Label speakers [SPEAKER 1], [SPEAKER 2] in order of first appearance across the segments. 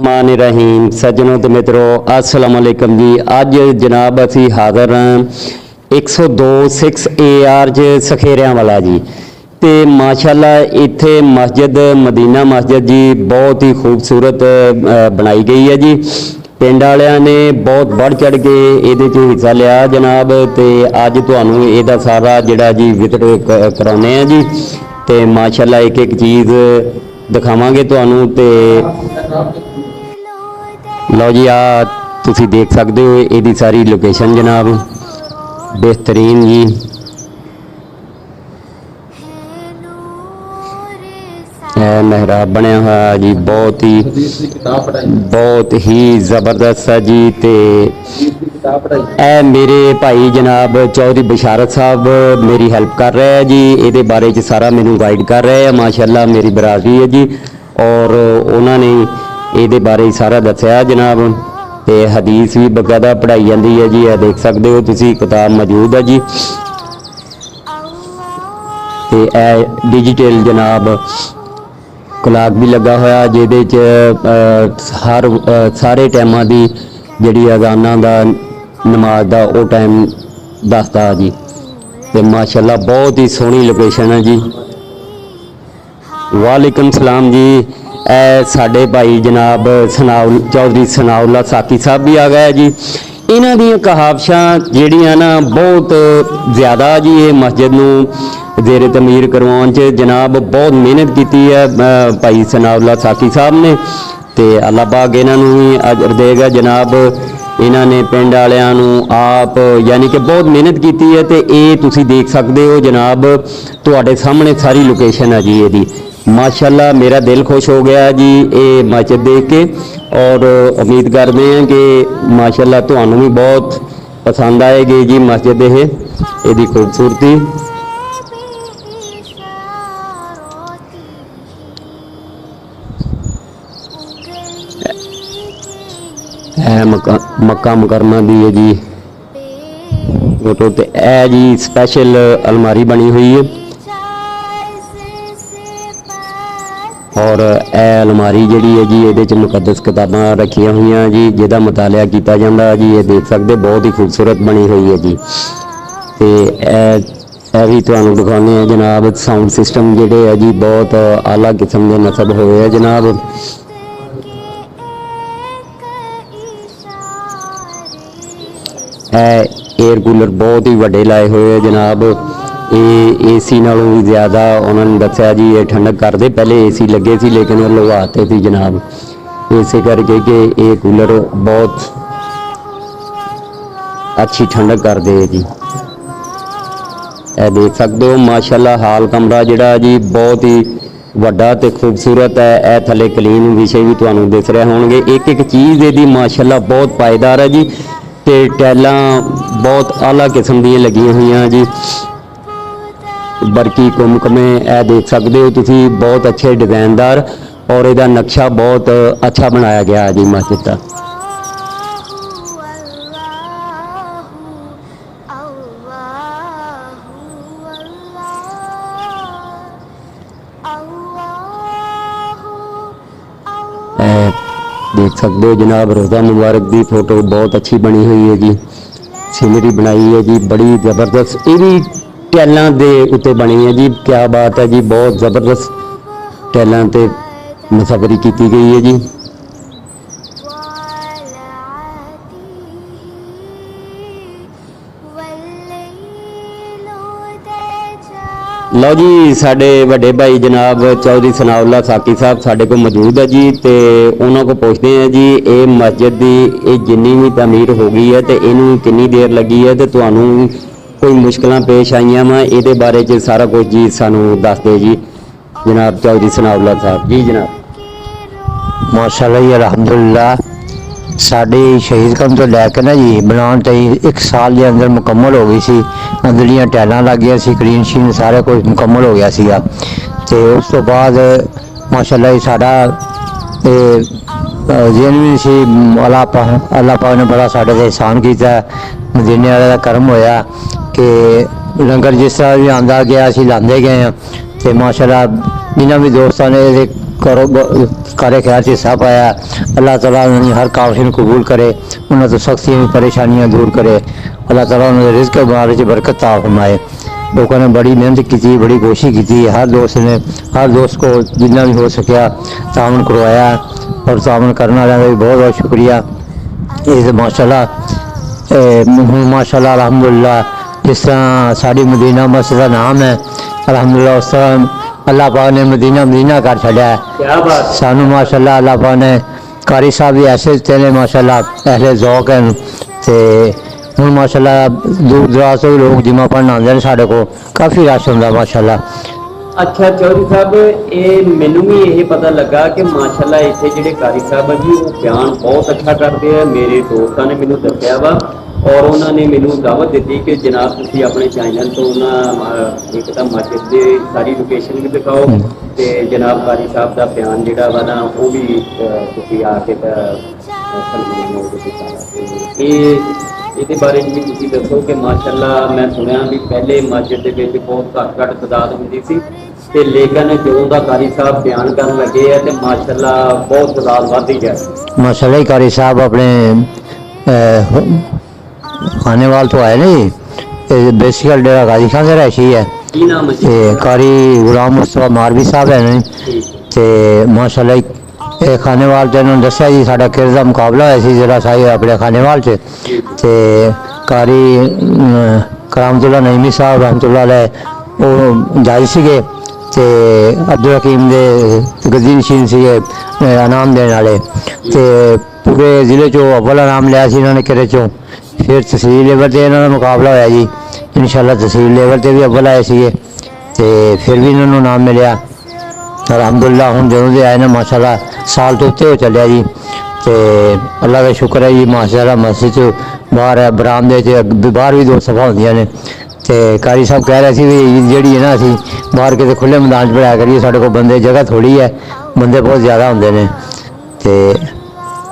[SPEAKER 1] बिस्मिल्लाहिर्रहमानिर्रहीम। सज्जनों तो मित्रों अस्सलाम वालेकुम जी। अज जनाब असी हाज़र हाँ 102 6 AR सखेरिया वाला जी। तो माशाल्लाह इत्थे मस्जिद मदीना मस्जिद जी बहुत ही खूबसूरत बनाई गई है जी। पिंड वालियां ने बहुत बढ़ चढ़ के ये हिस्सा लिया जनाब। तो अज तुहानू इहदा सारा जिहड़ा जी विजिट कराने हैं जी। तो माशाल्लाह एक एक चीज़ दिखावांगे तुहानू। तो लो जी आ तुसी देख सकते हो ये सारी लोकेशन जनाब बेहतरीन जी। मेहराब बनया हुआ जी बहुत ही ज़बरदस्त है जी। तो ए मेरे भाई जनाब चौधरी बशारत साहब मेरी हेल्प कर रहे हैं जी। ये बारे च सारा मैनू गाइड कर रहे हैं। माशाल्लाह मेरी बरादरी है जी और उन्होंने ये बारे सारा दसिया जनाब। तो हदीस भी बकायदा पढ़ाई जाती है जी। यह देख सकते हो तुसी किताब मौजूद है जी। तो यह डिजिटल जनाब क्लाक भी लगा होया जिहदे हर सारे टाइमां दी जिहड़ी अजाना दा नमाज दा वो टाइम दसदा जी। तो माशाल्लाह बहुत ही सोहनी लोकेशन है जी। वालेकुम सलाम जी। साडे भाई जनाब चौधरी सनाउल्ला साकी साहब भी आ गए जी। इन्हां दीयां कहावशां जिहड़ियां ना बहुत ज़्यादा जी। ये मस्जिद नूं जेरे तमीर करवाउण च जनाब बहुत मेहनत की है भाई सनाउल्ला साकी साहब ने। तो अल्लाह पाक इन्हां नूं भी अजर देगा जनाब। इन्हां ने पिंड वालियां नूं आप यानी कि बहुत मेहनत की है। तो ये तुसी देख सकते हो जनाब तुहाडे सामने सारी लोकेशन है जी। ये माशाल्लाह मेरा दिल खुश हो गया जी ये मस्जिद देख के। और उम्मीद करते हैं कि माशाल्लाह तुहानू भी बहुत पसंद आएगी जी मस्जिद ये खूबसूरती। मक्का मुकरमा दी है जी फोटो। तो यह जी स्पैशल अलमारी बनी हुई है और यह अलमारी जी है जी ये मुकद्दस किताबां रखिया हुई जी जिहदा मुतालिया किया जाता जी। ये देख सकते बहुत ही खूबसूरत बनी हुई है जी। तो यह भी तुहानू दिखाने हैं जनाब। साउंड सिस्टम जोड़े है जी बहुत आला किस्म के नसब हुए है जनाब। एयर कूलर बहुत ही वड्डे लाए हुए है जनाब। ये AC नालों भी ज़्यादा उन्होंने दसिया जी ये ठंडक करते। पहले AC लगे सी लेकिन वो लगवाते थे जनाब इस करके कि ये कूलर बहुत अच्छी ठंडक करते है जी। देख सकते हो माशाल्लाह हाल कमरा जिहड़ा जी बहुत ही वड्डा ते खूबसूरत है। यह थले क्लीन विषय भी तुहानू दिस रहे होंगे। एक एक चीज़ ये माशाल्लाह बहुत पायदार है जी। तो टैलां बहुत आला किस्म दी लगी हुई जी। बरकी कुमकमे यह देख सकते हो तुसी बहुत अच्छे डिजाइनदार और इसका नक्शा बहुत अच्छा बनाया गया जी मस्जिद का। देख सकते हो जनाब रोज़ा मुबारक की फोटो बहुत अच्छी बनी हुई है जी। सीनरी बनाई है जी बड़ी ज़बरदस्त। ये भी टैलों के उत्ते बनी है जी। क्या बात है जी बहुत ज़बरदस्त टैलों ते मुसाफरी की गई है जी। लो जी साडे वड्डे भाई जनाब चौधरी सनाउल्ला साकी साहब साडे को मौजूद है जी। तो उन्होंने को पूछते हैं जी ये मस्जिद की जिन्नी भी तमीर हो गई है तो इनू कितनी देर लगी है। तो तुहानू कोई मुश्किल पेश आईया वा ये बारे च सारा कुछ जी सानू दस दे जी जनाब चौधरी सनाउल्ला साहब जी। जनाब
[SPEAKER 2] माशाल्लाह जी अलहमदुलिल्लाह साड़ी शहीद कम तो लैके ना जी बनाने तई 1 साल के अंदर मुकम्मल हो गई सी। अंदरिया टैलां लग गई सी क्लीन शीन सारा कुछ मुकम्मल हो गया सीगा। तो उस तो बाद माशाल्लाह जी साड़ा जिन भी सी अल्लाह पाक ने बड़ा साढ़े ते एहसान किया। मदीने वाले का करम होया कि लंगर जिस तरह भी आंदा गया असीं लांदे गए हैं। तो माशाल्लाह इन्हां भी दोस्तां ने करो करे खैर से हिस्सा पाया। अल्लाह ताला उन्हें हर काविश में कबूल करे, उन्हें तो सख्तियाँ परेशानियाँ दूर करे। अल्लाह ताला उन्हें रिज़्क़ बारे में बरकत अता फरमाए। लोगों ने बड़ी मेहनत की थी, बड़ी कोशिश की थी। हर दोस्त को जितना भी हो सकिया तामन करवाया, और तामन करने वाले का भी बहुत बहुत शुक्रिया। ये माशाल्लाह अल्हम्दुलिल्लाह जिस तरह साड़ी मदीना मस्जिद का नाम है, अल्हम्दुलिल्लाह उस तरह अल्लाह पाक ने मदीना कर छड़िया है।
[SPEAKER 1] क्या बात।
[SPEAKER 2] सानू माशाल्लाह अल्लाह पाक ने कारी साहब भी ऐसे दिते ने माशाल्लाह, अहले ज़ौक़ हैं। तो हूँ माशाल्लाह दूर दराज से लोग जिम्मा पढ़न आते हैं, साढ़े को काफ़ी रश होंदा माशाल्लाह।
[SPEAKER 1] अच्छा चौधरी साहब, ये मैनू भी ये पता लगा कि माशाल्लाह इतने ਜਿਹੜੇ कारी साहब है जी वो बयान बहुत अच्छा करते हैं। मेरे दोस्तों ने मैनू दस्या वा और उन्होंने मैनू दावत दी कि जनाब तुसीं अपने चैनल तो एक तो मस्जिद की सारी लोकेशन भी दिखाओ, तो जनाब कारी साहब का बयान जिहड़ा वा ना वो भी तुसीं आके ਇਹਦੇ ਬਾਰੇ ਵੀ ਤੁਸੀਂ ਦੱਸੋ ਕਿ ਮਾਸ਼ਾਅੱਲਾ ਮੈਂ ਸੁਣਿਆ ਵੀ ਪਹਿਲੇ ਮਸਜਿਦ ਦੇ ਵਿੱਚ ਬਹੁਤ ਘੱਟ ਤਦਾਦ ਹੁੰਦੀ ਸੀ, ਤੇ ਲੇਕਿਨ ਜਦੋਂ ਦਾ ਕਾਰੀ ਸਾਹਿਬ ਬਿਆਨ ਕਰਨ ਲੱਗੇ ਆ ਤੇ ਮਾਸ਼ਾਅੱਲਾ ਬਹੁਤ ਤਦਾਦ ਵੱਧ ਹੀ ਗਿਆ।
[SPEAKER 2] माशाल्लाह कारी साहब अपने खानेवाल तो आए नहीं, बेसिकल डेरा गाजी खान से रैशी है।
[SPEAKER 1] ਕੀ ਨਾਮ ਹੈ ਜੀ?
[SPEAKER 2] कारी गुलाम मुस्तफा मारवी साहब है नहीं, तो माशाल्लाह ये खानेवाल च इन्होंने दस्या जी साडा किरत दा मुकाबला होया सी जिला साहिब अपने खानेवाल च, ते कारी करामतुल्लाह नईमी साहब रहमतुल्लाह अलैह वो जारी सीगे, ते अब्दुल हकीम दे गद्दी नशीन सीगे इनाम देने वाले, ते पूरे जिले चो अव्वल इनाम लिया सी इन्होंने किरत चो। फिर तहसील लेवल से इन्होंने मुकाबला होया जी, इंशाअल्लाह तहसील लेवल से भी अव्वल आए सीगे, ते फिर भी इन्होंने इनाम मिलिया। अलहमदुलिल्लाह हूँ जो दे आए ना माशाल्लाह साल तो उत्ते हो चलिया जी, तो अल्लाह का शुक्र है जी। माशाल्लाह मस्जिद च बाहर है बरामदे च बाहर भी 2 सफा होंदियां ने, तो कारी साहब कह रहे थे भी जी है ना असी बाहर किसी खुले मैदान च पढ़ाया करिए, साढ़े को बंदे जगह थोड़ी है, बंदे बहुत ज़्यादा होंगे ने। तो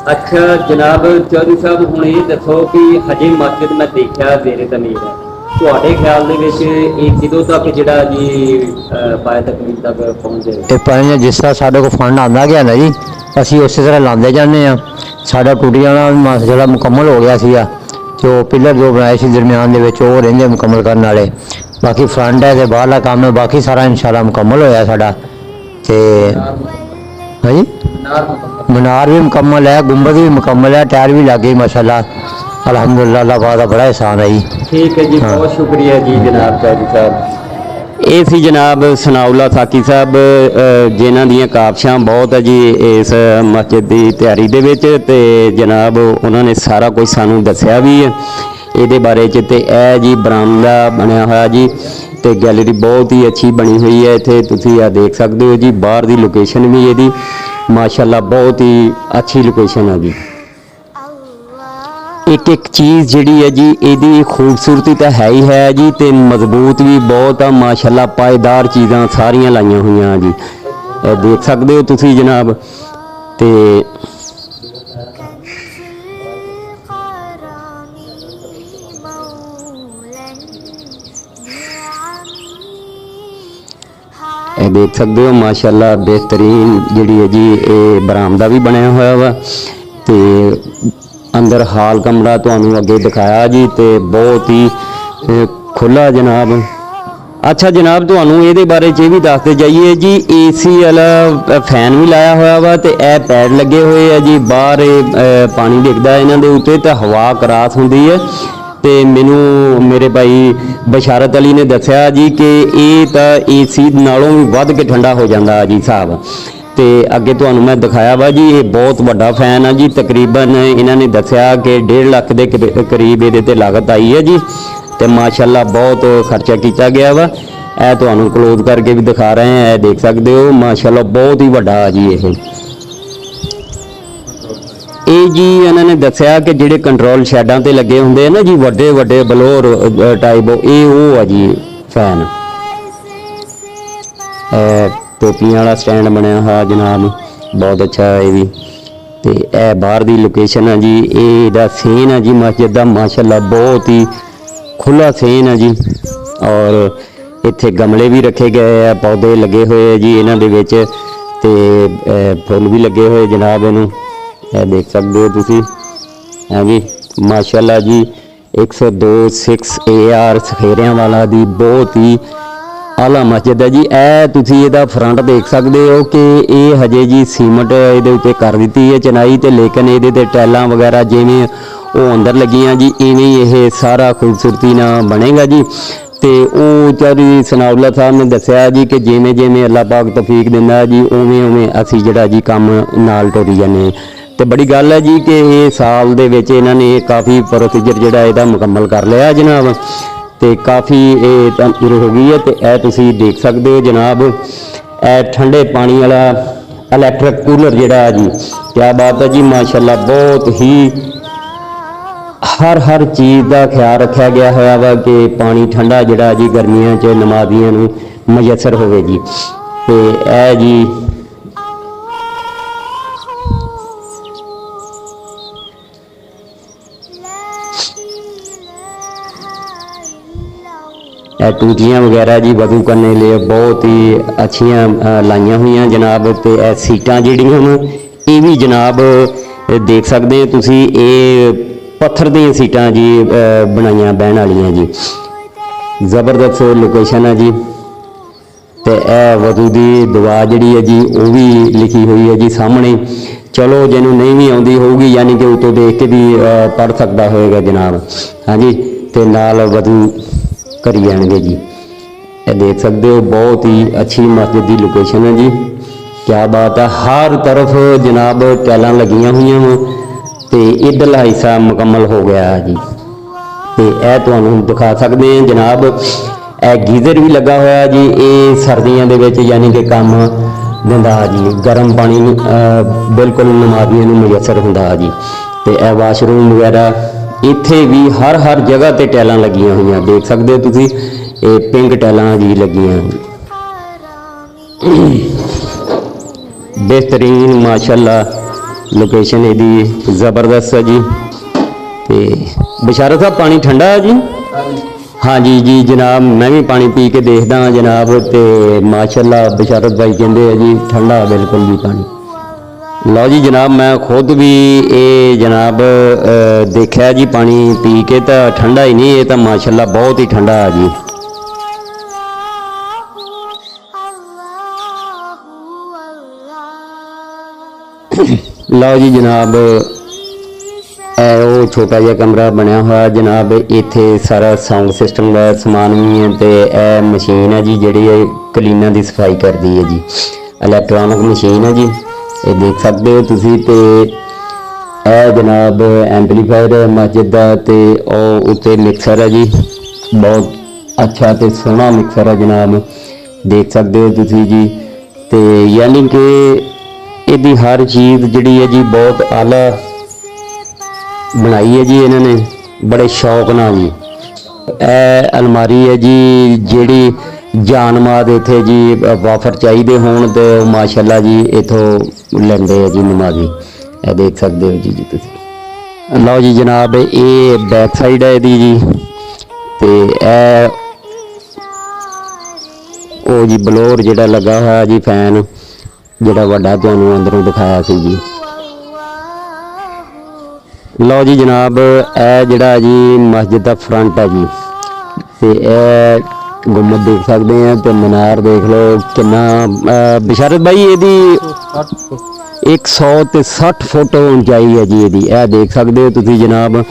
[SPEAKER 1] अच्छा जनाब चौधरी साहब हुण ये दसो कि हजे मस्जिद मैं देखा ज़ेरे तमीर है, ਤੁਹਾਡੇ ਖਿਆਲ ਦੇ ਵਿੱਚ ਇਹ ਕਿਦੋਂ ਤੱਕ ਜਿਹੜਾ ਜੀ ਪਾਇਆ ਤਕਮੀਲ ਤੱਕ ਪਹੁੰਚ ਜਾਏ?
[SPEAKER 2] ये पानी जिस तरह साढ़े को फंड आंदा गया ना जी, असी उस तरह लाते जाने। साढ़ा टूटिया जो मुकम्मल हो गया सीगा, जो पिलर जो बनाए सी दरम्यान दे विच वो रहिंदे मुकम्मल करने वाले, बाकी फ्रंट है तो बाहरला काम है, बाकी सारा इंशाल्लाह मुकम्मल होया साढ़ा। ते हाँ जी मीनार भी मुकम्मल है, गुंबद भी मुकम्मल है, टायर भी लग गई माशाल्लाह। अल्हम्दुलिल्लाह अल्लाह पाक दा बड़ा एहसान है जी।
[SPEAKER 1] ठीक है जी, बहुत शुक्रिया जी जनाब चौधरी साहब। ਇਹ ਸੀ ਜਨਾਬ ਸਨਾਉਲਾ ਸਾਕੀ ਸਾਹਿਬ ਜਿਨ੍ਹਾਂ ਦੀਆਂ ਕਾਬਸ਼ਾਂ ਬਹੁਤ ਹੈ ਜੀ ਇਸ ਮਸਜਿਦ ਦੀ ਤਿਆਰੀ ਦੇ ਵਿੱਚ, ਤੇ ਜਨਾਬ ਉਹਨਾਂ ਨੇ ਸਾਰਾ ਕੁਝ ਸਾਨੂੰ ਦੱਸਿਆ ਵੀ ਹੈ ਇਹਦੇ ਬਾਰੇ 'ਚ। ਤੇ ਇਹ ਜੀ ਬਰਾਮਦਾ ਬਣਿਆ ਹੋਇਆ ਜੀ, ਤੇ ਗੈਲਰੀ ਬਹੁਤ ਹੀ ਅੱਛੀ ਬਣੀ ਹੋਈ ਹੈ। ਇੱਥੇ ਤੁਸੀਂ ਆ ਦੇਖ ਸਕਦੇ ਹੋ ਜੀ, ਬਾਹਰ ਦੀ ਲੋਕੇਸ਼ਨ ਵੀ ਇਹਦੀ ਮਾਸ਼ਾਅੱਲਾ ਬਹੁਤ ਹੀ ਅੱਛੀ ਲੋਕੇਸ਼ਨ ਹੈ ਜੀ। एक एक चीज़ जिहड़ी है जी ਇਹਦੀ खूबसूरती तो है ही है जी, ਤੇ मजबूत भी बहुत आ माशाल्लाह, पायदार चीज़ां सारियां लाइयां हुई जी, देख सकते हो तुसी जनाब। ते देख सकते हो माशाल्लाह बेहतरीन जिहड़ी है जी ये बरामदा भी बनया हुआ वा, ते अंदर हाल कमरा तुहानू अगे दिखाया जी, तो बहुत ही खुला जनाब। अच्छा जनाब तुहानू ये बारे च भी दसते जाइए जी, AC वाला फैन भी लाया हुआ वा, तो यह पैड लगे हुए है जी, बाहर पानी डिगदा इन्हां दे उत्ते ते हवा क्रॉस हुंदी है। तो मैनू मेरे भाई बशारत अली ने दस्या जी कि ये तो AC नालों भी वध के ठंडा हो जाता जी साहब। तो अगे तुहानू मैं दिखाया वा जी, ये बहुत बड़ा फैन है जी, तकरीबन इन्होंने दस्या कि 1.5 लाख के करीब ये लागत आई है जी, तो माशाल्लाह बहुत खर्चा किया गया वा। यह तुहानू क्लोज करके भी दिखा रहे हैं, देख सकते हो माशाल्लाह बहुत ही बड़ा जी ये जी। इन्होंने दस्या कि जिहड़े कंट्रोल शैडां ते लगे होंदे ना जी, वड्डे वड्डे बलोर टाइप, ये वो है जी फैन। टोपियां वाला स्टैंड बनया हुआ जनाब, बहुत अच्छा है भी। तो यह बाहर की लोकेशन है जी, ये सेन है जी मस्जिद का माशाल्लाह बहुत ही खुला सेन है जी, और इत्थे गमले भी रखे गए हैं, पौधे लगे हुए हैं जी इन्हां दे विच, ਤੇ ਫੁੱਲ ਵੀ ਲੱਗੇ ਹੋਏ ਜਨਾਬ ਇਹਨੂੰ, ਇਹ ਦੇਖ ਸਕਦੇ ਹੋ ਤੁਸੀਂ। ਹਾਂਜੀ ਮਾਸ਼ਾਅੱਲਾ ਜੀ 102 6 AR ਸਖੇਰਿਆਂ ਵਾਲਾ ਦੀ ਬਹੁਤ ਹੀ ਆਲਾ ਮਸਜਿਦ ਹੈ ਜੀ। ਇਹ ਤੁਸੀਂ ਇਹਦਾ ਫਰੰਟ ਦੇਖ ਸਕਦੇ ਹੋ ਕਿ ਇਹ ਹਜੇ ਜੀ ਸੀਮਟ ਇਹਦੇ ਉੱਤੇ ਕਰ ਦਿੱਤੀ ਹੈ ਚਨਾਈ, ਤੇ ਲੇਕਿਨ ਇਹਦੇ ਤੇ ਟੈਲਾਂ ਵਗੈਰਾ ਜਿਵੇਂ ਉਹ ਅੰਦਰ ਲੱਗੀਆਂ ਜੀ ਇਵੇਂ ਹੀ ਇਹ ਸਾਰਾ ਖੂਬਸੂਰਤੀ ਨਾਲ ਬਣੇਗਾ ਜੀ। ਤੇ ਉਹ ਚੌਧਰੀ ਸਨਾਉल्ला ਸਾਹਿਬ ਨੇ ਦੱਸਿਆ ਜੀ ਕਿ ਜਿਵੇਂ ਜਿਵੇਂ ਅੱਲਾਹ ਪਾਕ ਤੌਫੀਕ ਦਿੰਦਾ ਜੀ ਉਵੇਂ ਉਵੇਂ ਅਸੀਂ ਜਿਹੜਾ ਜੀ ਕੰਮ ਨਾਲ ਟੁਰੀ ਜਾਂਦੇ। ਤੇ ਬੜੀ ਗੱਲ ਹੈ ਜੀ ਕਿ ਇਹ ਸਾਲ ਦੇ ਵਿੱਚ ਇਹਨਾਂ ਨੇ ਕਾਫੀ ਪ੍ਰੋਸੀਜਰ ਜਿਹੜਾ ਇਹਦਾ ਮੁਕੰਮਲ ਕਰ ਲਿਆ ਜਨਾਬ, ਤੇ ਕਾਫੀ ਇਹ ਤਮੀਰ ਹੋ ਗਈ ਹੈ। ਤੇ ਇਹ ਤੁਸੀਂ ਦੇਖ ਸਕਦੇ ਹੋ ਜਨਾਬ, ਇਹ ਠੰਡੇ ਪਾਣੀ ਵਾਲਾ ਇਲੈਕਟ੍ਰਿਕ ਕੂਲਰ ਜਿਹੜਾ ਜੀ, ਕਿਆ ਬਾਤ ਹੈ ਜੀ ਮਾਸ਼ਾਅੱਲਾ। ਬਹੁਤ ਹੀ ਹਰ ਚੀਜ਼ ਦਾ ਖਿਆਲ ਰੱਖਿਆ ਗਿਆ ਹੋਇਆ ਵਾ ਕਿ ਪਾਣੀ ਠੰਡਾ ਜਿਹੜਾ ਜੀ ਗਰਮੀਆਂ 'ਚ ਨਮਾਜ਼ੀਆਂ ਨੂੰ ਮੁਯੱਸਰ ਹੋਵੇ ਜੀ। ਤੇ ਇਹ ਜੀ टूटियाँ वगैरह जी वजू करने लिए बहुत ही अच्छियाँ लाइया हुई जनाब। तो यह सीटां जिहड़ियां ये भी जनाब देख सकते हैं तुसी, ये पत्थर दी सीटां जी बनाइया बहन वालियां जी, ज़बरदस्त लोकेशन है जी। तो यह वजू की दुआ जिहड़ी है जी वो भी लिखी हुई है जी सामने। चलो जिन्हों नहीं भी आती होगी यानी कि उतों देख के भी पढ़ सकता होएगा जनाब। हाँ जी, तो नाल वजू करी जाएंगे जी। ये देख सकते हो बहुत ही अच्छी मस्जिद की लोकेशन है जी, क्या बात है। हर तरफ जनाब टैलां लगियां हुई हैं, तो इधरला हिस्सा मुकम्मल हो गया है जी। तो यह तुहानूं दिखा सकते हैं जनाब, यह गीज़र भी लगा हुआ है जी। ये सर्दियों के विच यानी कि काम दिंदा जी, गर्म पानी बिल्कुल नमाज़ियां नूं मुयस्सर हुंदा जी। तो यह वाशरूम वगैरह इत्थे भी हर जगह ते टैलां लगियां हुई, देख सकते हो तुसी। ये पिंक टैलां जी लगियां, बेहतरीन माशाअल्लाह लोकेशन इहदी ज़बरदस्त है जी। ते बशारत साहब पानी ठंडा है जी? हाँ जी जी जनाब, मैं भी पानी पी के देखदा हाँ जनाब। ते माशाअल्लाह बशारत भाई कहंदे है जी ठंडा बिल्कुल जी पानी। लो जी जनाब, मैं खुद भी ये जनाब देखा जी पानी पी के, तो ठंडा ही नहीं, ये तो माशाल्लाह बहुत ही ठंडा है जी। लो जी जनाब, वो छोटा जिहा कमरा बनया हुआ जनाब, इत्थे सारा साउंड सिस्टम का समान भी है। तो यह मशीन है जी जिहड़ी क्लीनां की सफाई करती है जी, इलैक्ट्रॉनिक मशीन है जी, ये देख सकते हो तुसी। ते ए जनाब एम्पलीफायर है मस्जिद का, ते ओ उत्ते मिक्सर है जी, बहुत अच्छा ते सोहना मिक्सर है जनाब, देख सकते हो तुसी जी। ते यानी कि इहदी हर चीज़ जिहड़ी है जी बहुत आला बनाई है जी इन्होंने बड़े शौक नाल जी। ए अलमारी है जी जिहड़ी जानमाद इत्थे जी वाफर चाहिए होण ते माशाअल्लाह जी इथों लेंदे है जी नमाजी, ये देख सकते हो जी तुसीं। लो जी जनाब, ये बैक साइड है इहदी जी। ते ए ओ जी बलोर जिहड़ा लगा हुआ जी फैन, जिहड़ा वड्डा तुहानूं अंदरों दिखाया सी जी। लो जी जनाब, ए जिहड़ा जी मस्जिद का फ्रंट है जी, ते ए गुम्बद देख सकते हैं, तो मीनार देख लो कितना। बिशारत भाई यदि 160 फुट ऊंचाई है जी यदि, यह देख सकते हो तुसी जनाब,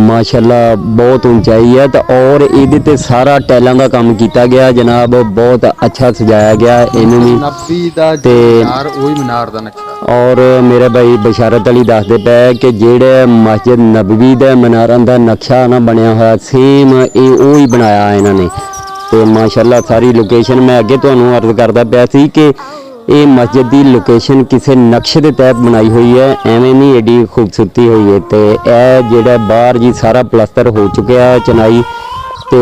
[SPEAKER 1] माशाअल्लाह बहुत ऊंचाई है। तो और ये ते सारा टैलों का काम किया गया जनाब, बहुत अच्छा सजाया गया इन्होंने। और मेरे भाई बशारत अली दसदे पे कि जेड़े मस्जिद नबवी दे मीनारां दा नक्शा ना बनया हुआ सेम ये ही बनाया इन्होंने। तो माशाअल्लाह सारी लोकेशन मैं अगे तुहानूं अर्ज करदा पिया सी कि ये मस्जिद की लोकेशन किसी नक्शे के तहत बनाई हुई है, एवें नहीं एडी खूबसूरती हुई है। तो यह जोड़ा बाहर जी सारा प्लस्तर हो चुका है चनाई, तो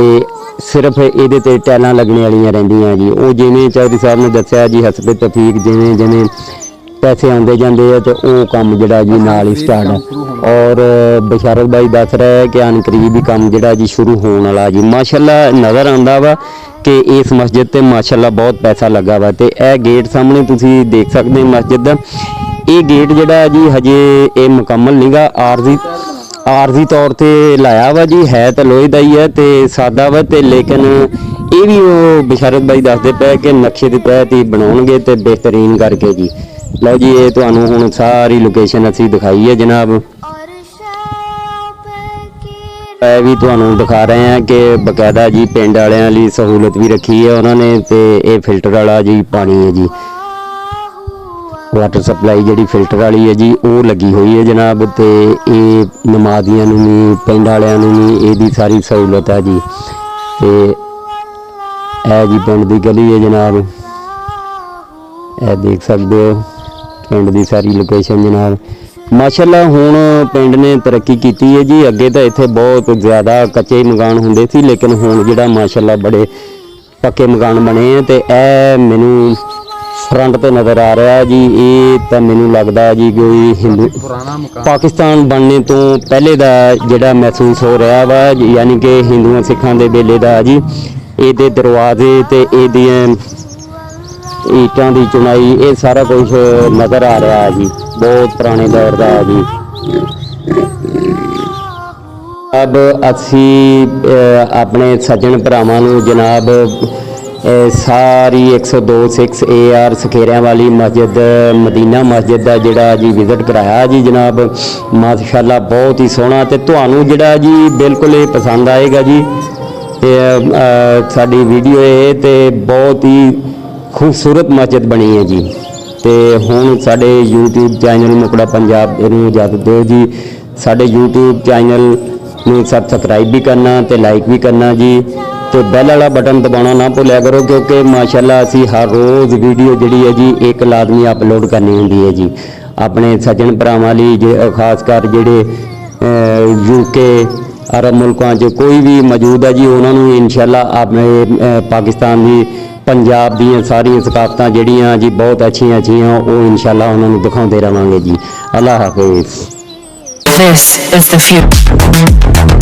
[SPEAKER 1] सिर्फ ये टैलां लगने वाली रहिंदियां जी। वो जिवें चौधरी साहब ने दस्सिया जी हसबे तौफीक जिवें जिवें ਪੈਸੇ ਆਉਂਦੇ ਜਾਂਦੇ ਆ ਤੇ ਉਹ ਕੰਮ ਜਿਹੜਾ ਜੀ ਨਾਲ ਹੀ ਸਟਾਰਟ ਹੈ। ਔਰ ਬਸ਼ਾਰਤ ਭਾਈ ਦੱਸ ਰਿਹਾ ਹੈ ਕਿ ਅਨਕਰੀਬ ਹੀ ਕੰਮ ਜਿਹੜਾ ਜੀ ਸ਼ੁਰੂ ਹੋਣ ਵਾਲਾ ਜੀ। ਮਾਸ਼ਾਅੱਲਾ ਨਜ਼ਰ ਆਉਂਦਾ ਵਾ ਕਿ ਇਸ ਮਸਜਿਦ ਤੇ ਮਾਸ਼ਾਅੱਲਾ ਬਹੁਤ ਪੈਸਾ ਲੱਗਾ ਵਾ। ਤੇ ਇਹ ਗੇਟ ਸਾਹਮਣੇ ਤੁਸੀਂ ਦੇਖ ਸਕਦੇ ਮਸਜਿਦ ਦਾ, ਇਹ ਗੇਟ ਜਿਹੜਾ ਜੀ ਹਜੇ ਇਹ ਮੁਕੰਮਲ ਨਹੀਂਗਾ, ਆਰਜ਼ੀ ਤੌਰ ਤੇ ਲਾਇਆ ਵਾ ਜੀ। ਹੈ ਤਾਂ ਲੋਹੇ ਦਾ ਹੀ ਹੈ ਤੇ ਸਾਦਾ ਵਾ, ਤੇ ਲੇਕਿਨ ਇਹ ਵੀ ਉਹ ਬਸ਼ਾਰਤ ਭਾਈ ਦੱਸਦੇ ਪਏ ਕਿ ਨਕਸ਼ੇ ਦੇ ਤਹਿਤ ਹੀ ਬਣਾਉਣਗੇ ਤੇ ਬਿਹਤਰੀਨ ਕਰਕੇ ਜੀ। ਲਓ ਜੀ ਇਹ ਤੁਹਾਨੂੰ ਹੁਣ ਸਾਰੀ ਲੋਕੇਸ਼ਨ ਅਸੀਂ ਦਿਖਾਈ ਹੈ ਜਨਾਬ। ਇਹ ਵੀ ਤੁਹਾਨੂੰ ਦਿਖਾ ਰਹੇ ਹਾਂ ਕਿ ਬਕਾਇਦਾ ਜੀ ਪਿੰਡ ਵਾਲਿਆਂ ਲਈ ਸਹੂਲਤ ਵੀ ਰੱਖੀ ਹੈ ਉਹਨਾਂ ਨੇ, ਤੇ ਇਹ ਫਿਲਟਰ ਵਾਲਾ ਜੀ ਪਾਣੀ ਹੈ ਜੀ, ਵਾਟਰ ਸਪਲਾਈ ਜਿਹੜੀ ਫਿਲਟਰ ਵਾਲੀ ਹੈ ਜੀ ਉਹ ਲੱਗੀ ਹੋਈ ਹੈ ਜਨਾਬ। ਤੇ ਇਹ ਨਮਾਜ਼ੀਆਂ ਨੂੰ ਵੀ ਪਿੰਡ ਵਾਲਿਆਂ ਨੂੰ ਵੀ ਇਹਦੀ ਸਾਰੀ ਸਹੂਲਤ ਹੈ ਜੀ। ਤੇ ਇਹ ਜੀ ਪਿੰਡ ਦੀ ਗਲੀ ਹੈ ਜਨਾਬ, ਇਹ ਦੇਖ ਸਕਦੇ ਹੋ ਪਿੰਡ ਦੀ ਸਾਰੀ ਲੋਕੇਸ਼ਨ ਜਨਾਬ। ਮਾਸ਼ਾਅੱਲਾ ਹੁਣ ਪਿੰਡ ਨੇ ਤਰੱਕੀ ਕੀਤੀ ਹੈ ਜੀ। ਅੱਗੇ ਤਾਂ ਇੱਥੇ ਬਹੁਤ ਜ਼ਿਆਦਾ ਕੱਚੇ ਮਕਾਨ ਹੁੰਦੇ ਸੀ, ਲੇਕਿਨ ਹੁਣ ਜਿਹੜਾ ਮਾਸ਼ਾਅੱਲਾ ਬੜੇ ਪੱਕੇ ਮਕਾਨ ਬਣੇ ਆ। ਤੇ ਇਹ ਮੈਨੂੰ ਫਰੰਟ ਤੇ ਨਜ਼ਰ ਆ ਰਿਹਾ ਜੀ, ਇਹ ਤਾਂ ਮੈਨੂੰ ਲੱਗਦਾ ਜੀ ਕੋਈ ਹਿੰਦੂ ਪਾਕਿਸਤਾਨ ਬਣਨੇ ਤੋਂ ਪਹਿਲੇ ਦਾ ਜਿਹੜਾ ਮਹਿਸੂਸ ਹੋ ਰਿਹਾ ਵਾ, ਯਾਨੀ ਕਿ ਹਿੰਦੂਆਂ ਸਿੱਖਾਂ ਦੇ ਵੇਲੇ ਦਾ ਜੀ। ਇਹਦੇ ਦਰਵਾਜ਼ੇ ਤੇ ਇਹਦੀਆਂ ਈਟਾਂ ਦੀ ਚੁਣਾਈ ਇਹ ਸਾਰਾ ਕੁਝ ਨਜ਼ਰ ਆ ਰਿਹਾ ਜੀ, ਬਹੁਤ ਪੁਰਾਣੇ ਦੌਰ ਦਾ ਹੈ ਜੀ। ਅਬ ਅਸੀਂ ਆਪਣੇ ਸੱਜਣ ਭਰਾਵਾਂ ਨੂੰ ਜਨਾਬ ਸਾਰੀ 102 AR ਸਕੇਰਿਆਂ ਵਾਲੀ ਮਸਜਿਦ ਮਦੀਨਾ ਮਸਜਿਦ ਦਾ ਜਿਹੜਾ ਜੀ ਵਿਜ਼ਿਟ ਕਰਾਇਆ ਜੀ ਜਨਾਬ। ਮਾਸ਼ਾਅੱਲਾ ਬਹੁਤ ਹੀ ਸੋਹਣਾ, ਤੇ ਤੁਹਾਨੂੰ ਜਿਹੜਾ ਜੀ ਬਿਲਕੁਲ ਇਹ ਪਸੰਦ ਆਏਗਾ ਜੀ। ਤੇ ਸਾਡੀ ਵੀਡੀਓ ਇਹ ਤੇ ਬਹੁਤ ਹੀ ਖੂਬਸੂਰਤ ਮਸਜਿਦ ਬਣੀ ਹੈ ਜੀ। ਤੇ ਹੁਣ ਸਾਡੇ YouTube ਚੈਨਲ ਮੁਕੜਾ ਪੰਜਾਬ ਨੂੰ ਇਜਾਜ਼ਤ ਦਿਓ ਜੀ। ਸਾਡੇ YouTube ਚੈਨਲ ਨੂੰ ਸਬਸਕ੍ਰਾਈਬ ਵੀ ਕਰਨਾ ਤੇ ਲਾਈਕ ਵੀ ਕਰਨਾ ਜੀ, ਤੇ ਬੈਲ ਵਾਲਾ ਬਟਨ ਦਬਾਉਣਾ ਨਾ ਭੁੱਲਿਆ ਕਰੋ, ਕਿਉਂਕਿ ਮਾਸ਼ਾਅੱਲਾ ਅਸੀਂ ਹਰ ਰੋਜ਼ ਵੀਡੀਓ ਜਿਹੜੀ ਹੈ ਜੀ ਇੱਕ ਲਾਜ਼ਮੀ ਅਪਲੋਡ ਕਰਨੀ ਹੁੰਦੀ ਹੈ ਜੀ ਆਪਣੇ ਸੱਜਣ ਭਰਾਵਾਂ ਲਈ। ਖਾਸ ਕਰ ਜਿਹੜੇ UK ਅਰਬ ਮੁਲਕਾਂ 'ਚ ਕੋਈ ਵੀ ਮੌਜੂਦ ਹੈ ਜੀ, ਉਹਨਾਂ ਨੂੰ ਇਨਸ਼ਾਅੱਲਾ ਆਪਣੇ ਪਾਕਿਸਤਾਨ ਦੀ ਪੰਜਾਬ ਦੀਆਂ ਸਾਰੀਆਂ ਸਕਾਫਤਾਂ ਜਿਹੜੀਆਂ ਜੀ ਬਹੁਤ ਅੱਛੀਆਂ ਉਹ ਇਨਸ਼ਾਅੱਲਾ ਉਹਨਾਂ ਨੂੰ ਦਿਖਾਉਂਦੇ ਰਵਾਂਗੇ ਜੀ। ਅੱਲਾਹ ਹਾਫਿਜ਼।
[SPEAKER 3] This is the future.